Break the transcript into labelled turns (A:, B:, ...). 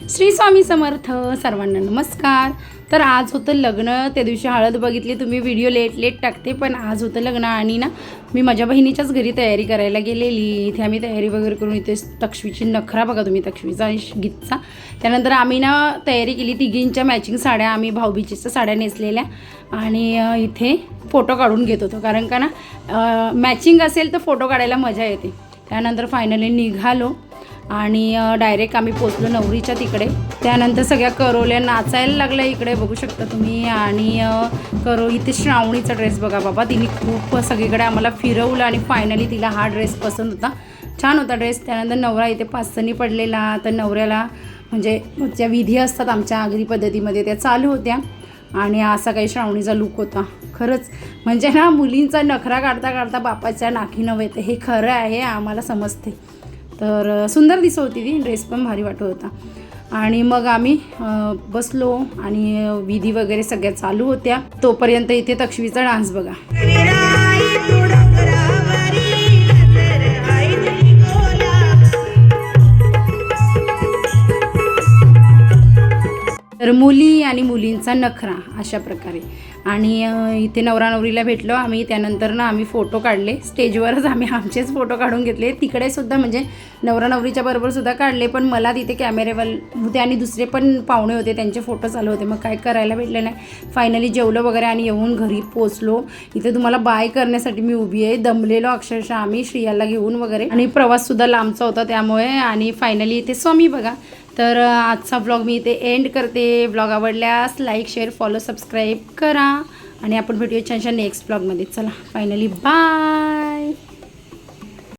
A: श्री स्वामी समर्थ सर्वांना नमस्कार। तर आज होतं लग्न, त्या दिवशी हळद बघितली तुम्ही, व्हिडिओ लेट टाकते, पण आज होतं लग्न आणि ना मी माझ्या बहिणीच्याच घरी तयारी करायला गेलेली। इथे आम्ही तयारी वगैरे करून इथे तक्षवीची नखरा बघा तुम्ही, तक्षवीचा गीतचा। त्यानंतर आम्ही ना तयारी केली, तिघींच्या मॅचिंग साड्या, आम्ही भाऊबीजेच्या साड्या नेसलेल्या आणि इथे फोटो काढून घेत होतो, कारण का ना मॅचिंग असेल तर फोटो काढायला मजा येते। त्यानंतर फायनली निघालो आणि डायरेक्ट आम्ही पोचलो नवरीच्या तिकडे। त्यानंतर सगळ्या करोल्या नाचायला लागल्या इकडे बघू शकता तुम्ही। आणि इथे श्रावणीचा ड्रेस बघा बाबा, तिने खूप सगळीकडे आम्हाला फिरवलं आणि फायनली तिला हा ड्रेस पसंत होता, छान होता ड्रेस। त्यानंतर नवरा इथे पाचसणी पडलेला, तर नवऱ्याला म्हणजे ज्या विधी असतात आमच्या आगरी पद्धतीमध्ये त्या चालू होत्या आणि असा काही श्रावणीचा लूक होता। खरंच म्हणजे ना मुलींचा नखरा काढता काढता बापाच्या नाकी नव्हे, ते हे खरं आहे, आम्हाला समजते। तर सुंदर दिसत होती ती, ड्रेस पण भारी वाटत होता। आणि मग आम्ही बसलो आणि विधी वगैरे सगळ्या चालू होत्या, तोपर्यंत इथे तक्षवीचा डान्स बघा। तर मुली आणि मुलींचा नखरा अशा प्रकारे। आणि इथे नवरा नवरीला भेटलो आम्ही। त्यानंतर ना आम्ही फोटो काढले, स्टेजवरच आम्ही आमचेच फोटो काढून घेतले, तिकडे सुद्धा म्हणजे नवरा नवरीच्या बरोबर सुद्धा काढले, पण मला तिथे कॅमेरेवर होते आणि दुसरे पण पाहुणे होते, त्यांचे फोटो चालू होते, मग काय करायला भेटले नाही। फायनली जेवलो वगैरे आणि येऊन घरी पोचलो। इथे तुम्हाला बाय करण्यासाठी मी उभी आहे, दमलेलो अक्षरशः आम्ही श्रियाला घेऊन वगैरे, आणि प्रवाससुद्धा लांबचा होता त्यामुळे। आणि फायनली इथे स्वामी बघा। तर आजचा ब्लॉग मी इथे एंड करते। ब्लॉग आवडल्यास लाईक शेअर फॉलो सबस्क्राईब करा आणि आपण भेटूया छानशा नेक्स्ट ब्लॉगमध्ये। चला फायनली बाय।